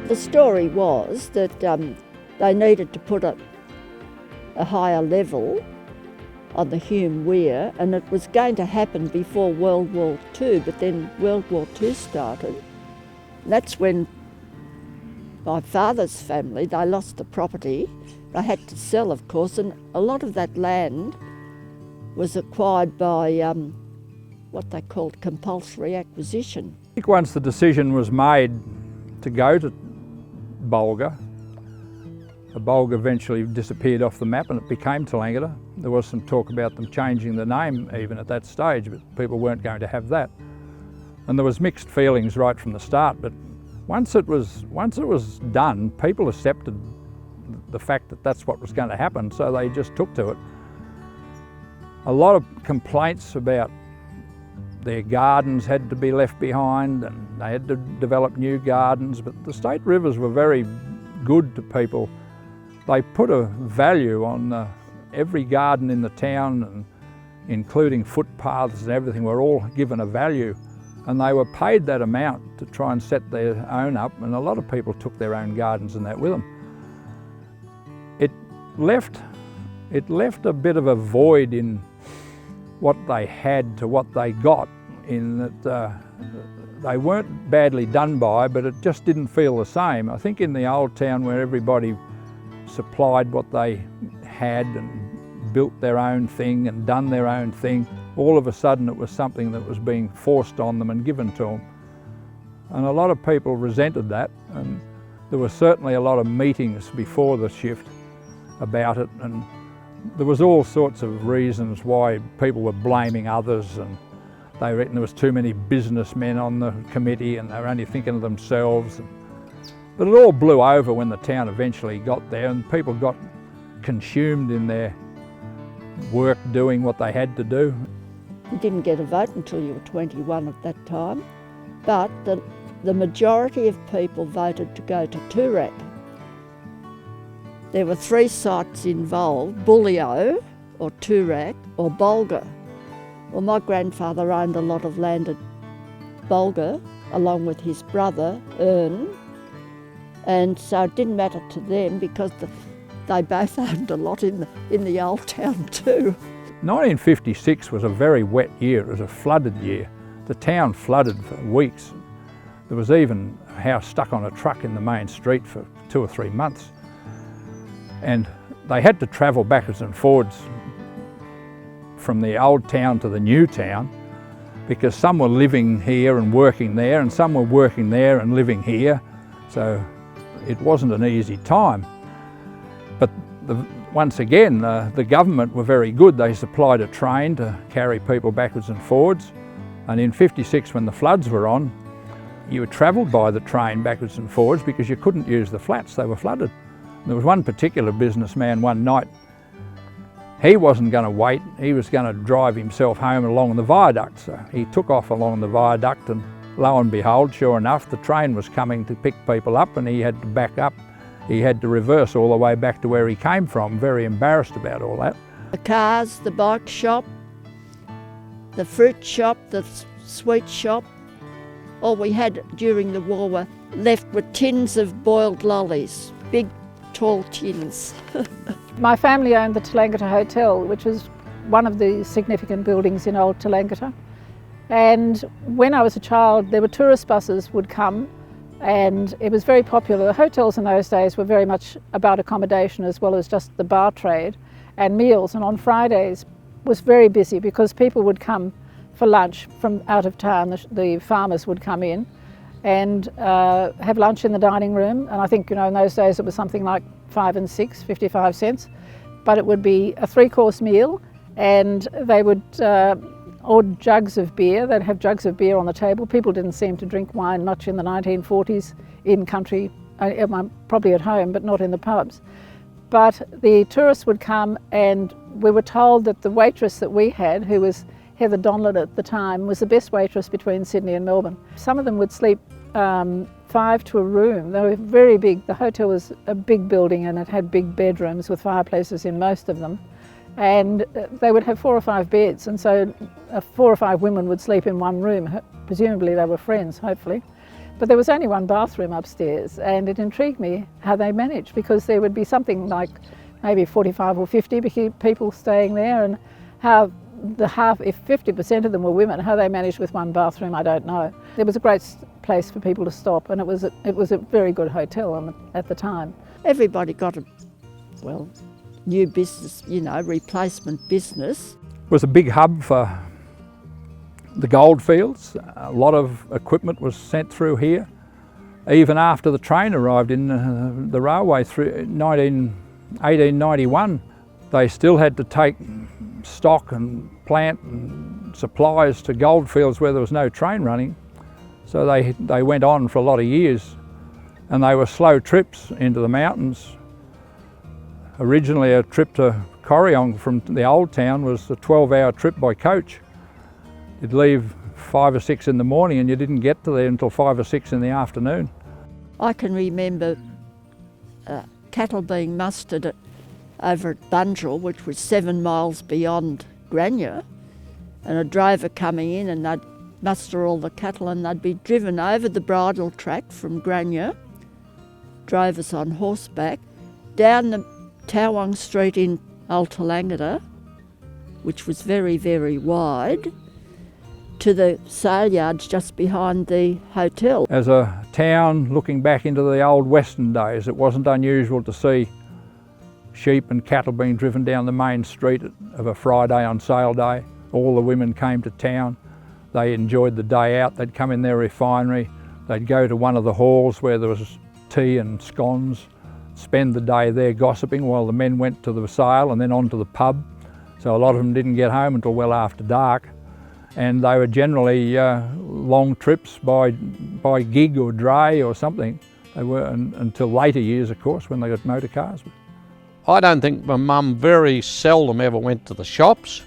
The story was that they needed to put a higher level on the Hume Weir, and it was going to happen before World War II, but then World War II started. That's when my father's family, they lost the property. They had to sell, of course, and a lot of that land was acquired by what they called compulsory acquisition. I think once the decision was made to go to Bulga, the Bulga eventually disappeared off the map and it became Tallangatta. There was some talk about them changing the name even at that stage, but people weren't going to have that. And there was mixed feelings right from the start, but once it was done, people accepted the fact that that's what was going to happen, so they just took to it. A lot of complaints about their gardens had to be left behind and they had to develop new gardens, but the state rivers were very good to people. They put a value on every garden in the town, and including footpaths and everything, were all given a value, and they were paid that amount to try and set their own up, and a lot of people took their own gardens and that with them. It left a bit of a void in what they had to what they got, in that they weren't badly done by, but it just didn't feel the same. I think in the old town where everybody supplied what they had and built their own thing and done their own thing, all of a sudden it was something that was being forced on them and given to them. And a lot of people resented that, and there were certainly a lot of meetings before the shift about it, and there was all sorts of reasons why people were blaming others, and they reckoned there was too many businessmen on the committee and they were only thinking of themselves. But it all blew over when the town eventually got there, and people got consumed in their work doing what they had to do. You didn't get a vote until you were 21 at that time, but the majority of people voted to go to Toorak. There were 3 sites involved: Bulio or Toorak or Bulga. Well, my grandfather owned a lot of land at Bulga along with his brother, Ern, and so it didn't matter to them because they both owned a lot in the old town too. 1956 was a very wet year. It was a flooded year. The town flooded for weeks. There was even a house stuck on a truck in the main street for 2 or 3 months. And they had to travel backwards and forwards from the old town to the new town, because some were living here and working there, and some were working there and living here. So it wasn't an easy time. But once again, the government were very good. They supplied a train to carry people backwards and forwards. And in '56, when the floods were on, you travelled by the train backwards and forwards because you couldn't use the flats, they were flooded. There was one particular businessman one night, he wasn't going to wait, he was going to drive himself home along the viaduct. So he took off along the viaduct, and lo and behold, sure enough, the train was coming to pick people up and he had to back up. He had to reverse all the way back to where he came from, very embarrassed about all that. The cars, the bike shop, the fruit shop, the sweet shop, all we had during the war were left with tins of boiled lollies, big tall tins. My family owned the Tallangatta Hotel, which was one of the significant buildings in old Tallangatta. And when I was a child, there were tourist buses would come, and it was very popular. The hotels in those days were very much about accommodation as well as just the bar trade and meals. And on Fridays was very busy because people would come for lunch from out of town. The farmers would come in and have lunch in the dining room. And I think, you know, in those days it was something like 5 and 6, 55 cents. But it would be a 3-course meal, and they would order jugs of beer. They'd have jugs of beer on the table. People didn't seem to drink wine much in the 1940s in country, probably at home, but not in the pubs. But the tourists would come, and we were told that the waitress that we had, who was Heather Donlan at the time, was the best waitress between Sydney and Melbourne. Some of them would sleep 5 to a room. They were very big. The hotel was a big building and it had big bedrooms with fireplaces in most of them. And they would have 4 or 5 beds, and so 4 or 5 women would sleep in one room. Presumably they were friends, hopefully. But there was only one bathroom upstairs, and it intrigued me how they managed, because there would be something like maybe 45 or 50 people staying there, and how if 50% of them were women, how they managed with one bathroom, I don't know. It was a great place for people to stop, and it was a very good hotel at the time. Everybody got new business, replacement business. It was a big hub for the goldfields. A lot of equipment was sent through here. Even after the train arrived in the railway through 1891, they still had to take stock and plant and supplies to goldfields where there was no train running. So they went on for a lot of years, and they were slow trips into the mountains. Originally a trip to Corryong from the old town was a 12-hour trip by coach. You'd leave 5 or 6 in the morning and you didn't get to there until 5 or 6 in the afternoon. I can remember cattle being mustered over at Bunjil, which was 7 miles beyond Grania, and a drover coming in, and they'd muster all the cattle and they'd be driven over the bridle track from Grania, drovers on horseback, down the Towang Street in Old Tallangatta, which was very, very wide, to the sale yards just behind the hotel. As a town looking back into the old Western days, it wasn't unusual to see sheep and cattle being driven down the main street of a Friday on sale day. All the women came to town. They enjoyed the day out. They'd come in their refinery. They'd go to one of the halls where there was tea and scones, spend the day there gossiping while the men went to the sale and then on to the pub. So a lot of them didn't get home until well after dark. And they were generally long trips by gig or dray or something. They were until later years, of course, when they got motor cars. I don't think my mum very seldom ever went to the shops.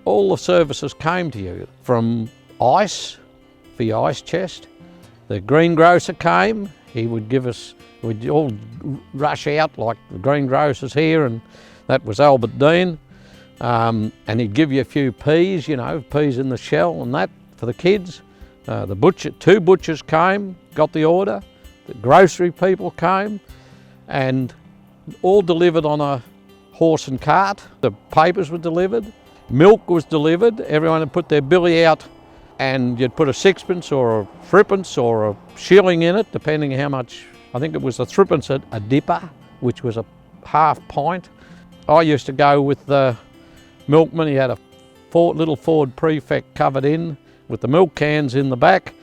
All the services came to you, from ice for your ice chest. The greengrocer came, he would give us, we'd all rush out like the greengrocer's here, and that was Albert Dean. And he'd give you a few peas, peas in the shell and that for the kids. The butcher, 2 butchers came, got the order. The grocery people came, and all delivered on a horse and cart. The papers were delivered, milk was delivered. Everyone had put their billy out, and you'd put a 6pence or a 3pence or a shilling in it, depending how much. I think it was a 3pence a dipper, which was a half pint. I used to go with the milkman. He had a little Ford Prefect covered in with the milk cans in the back,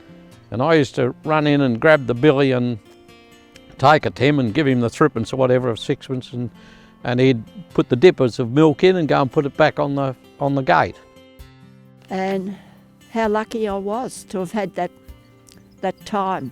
and I used to run in and grab the billy and take it to him and give him the 3pence or whatever of 6pence, and he'd put the dippers of milk in and go and put it back on the gate. And how lucky I was to have had that time.